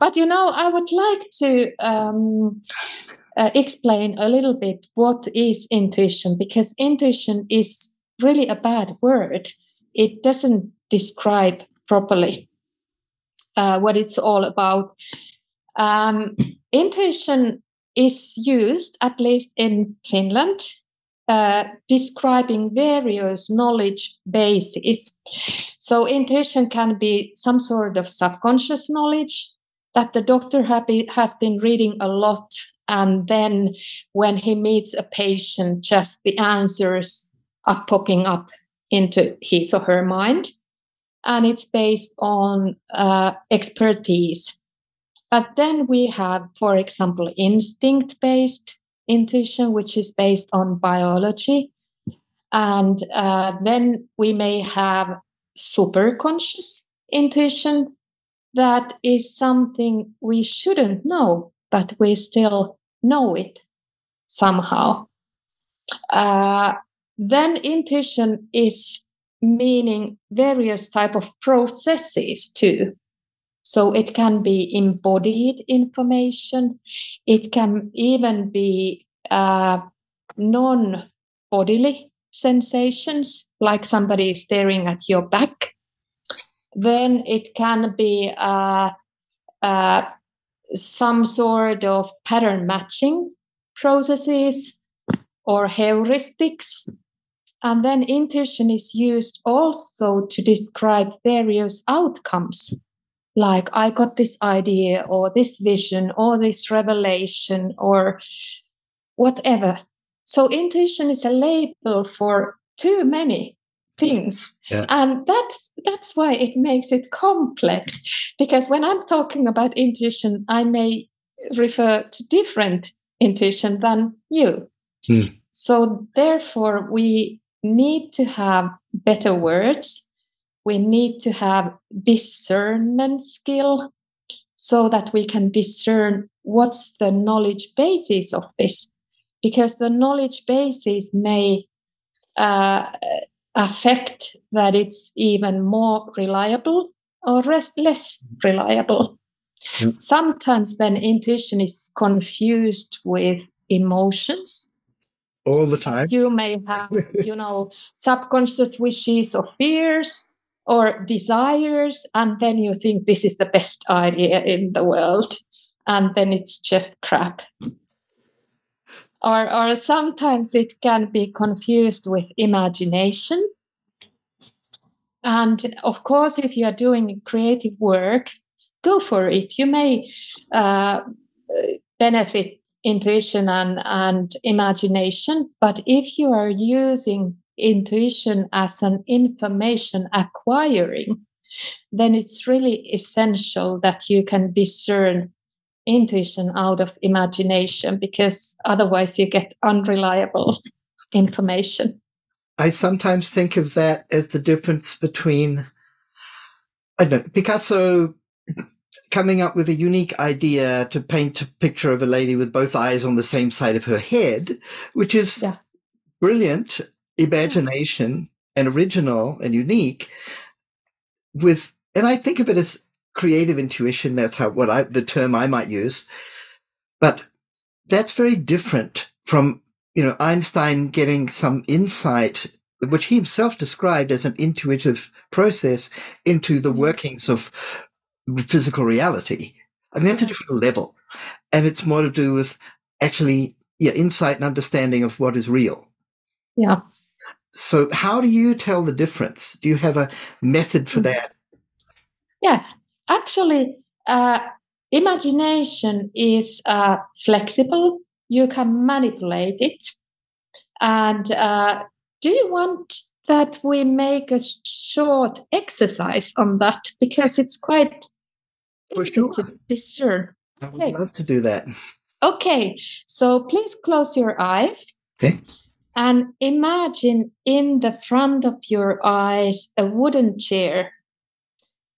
But, I would like to explain a little bit what is intuition, because intuition is really a bad word. It doesn't describe properly what it's all about. Intuition is used, at least in Finland, describing various knowledge bases. So intuition can be some sort of subconscious knowledge that the doctor has been reading a lot, and then when he meets a patient, just the answers are popping up into his or her mind. And it's based on expertise. But then we have, for example, instinct-based intuition, which is based on biology. And then we may have superconscious intuition. That is something we shouldn't know, but we still know it somehow. Then intuition is meaning various type of processes too. So it can be embodied information. It can even be non-bodily sensations, like somebody is staring at your back. Then it can be some sort of pattern matching processes or heuristics. And then intuition is used also to describe various outcomes, like I got this idea or this vision or this revelation or whatever. So intuition is a label for too many things. Yeah. And that's why it makes it complex, because when I'm talking about intuition, I may refer to different intuition than you. So therefore, we need to have better words. We need to have discernment skill so that we can discern what's the knowledge basis of this, because the knowledge basis may affect that it's even more reliable or less reliable. Sometimes then intuition is confused with emotions. All the time. You may have, subconscious wishes or fears or desires, and then you think this is the best idea in the world, and then it's just crap. Or sometimes it can be confused with imagination. And of course, if you are doing creative work, go for it. You may benefit intuition and imagination, but if you are using intuition as an information acquiring, then it's really essential that you can discern intuition out of imagination, because otherwise you get unreliable information. I sometimes think of that as the difference between, I don't know, Picasso coming up with a unique idea to paint a picture of a lady with both eyes on the same side of her head, which is brilliant imagination and original and unique. And I think of it as creative intuition. That's the term I might use. But that's very different from, Einstein getting some insight, which he himself described as an intuitive process, into the workings of physical reality. I mean, that's a different level. And it's more to do with actually, insight and understanding of what is real. Yeah. So how do you tell the difference? Do you have a method for that? Yes. Actually, imagination is flexible. You can manipulate it. And do you want that we make a short exercise on that? Because it's quite easy to discern. I would love to do that. Okay, so please close your eyes. Okay. And imagine in the front of your eyes a wooden chair.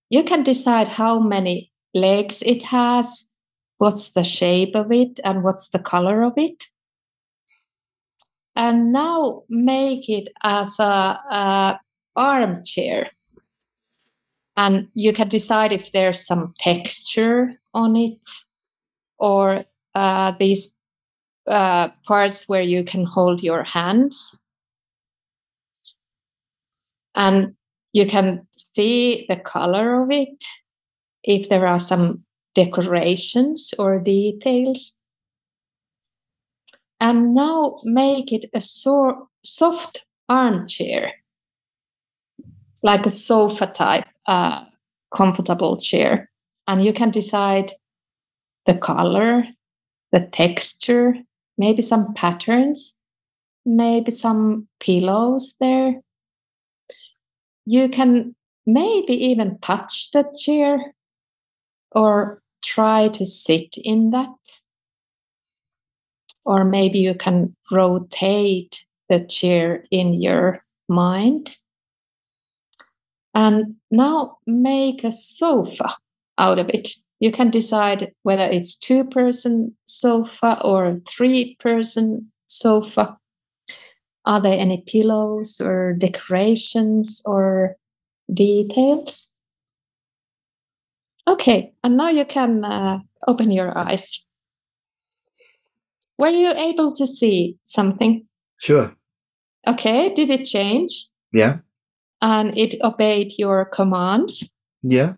You can decide how many legs it has, what's the shape of it, and what's the color of it. And now make it as a armchair. And you can decide if there's some texture on it, or these parts where you can hold your hands. And you can see the color of it, if there are some decorations or details. And now make it a soft armchair, like a sofa type, comfortable chair. And you can decide the color, the texture, maybe some patterns, maybe some pillows there. You can maybe even touch the chair or try to sit in that. Or maybe you can rotate the chair in your mind. And now make a sofa out of it. You can decide whether it's 2-person sofa or 3-person sofa. Are there any pillows or decorations or details? Okay, and now you can open your eyes. Were you able to see something? Sure. Okay, did it change? Yeah. And it obeyed your commands? Yeah.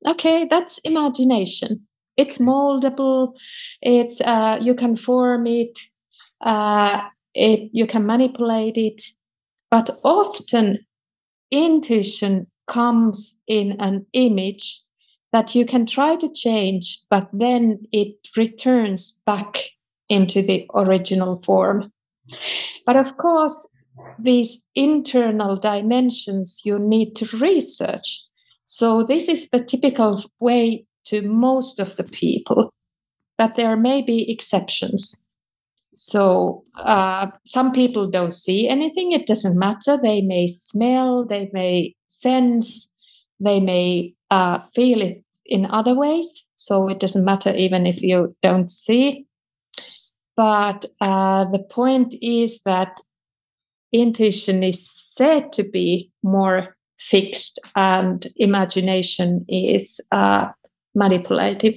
Okay, that's imagination. It's moldable. It's you can form it. You can manipulate it. But often intuition comes in an image that you can try to change, but then it returns back into the original form. But of course, these internal dimensions you need to research. So this is the typical way to most of the people, but there may be exceptions. So some people don't see anything. It doesn't matter. They may smell, they may sense, they may feel it in other ways. So it doesn't matter even if you don't see. But the point is that intuition is said to be more fixed and imagination is manipulative.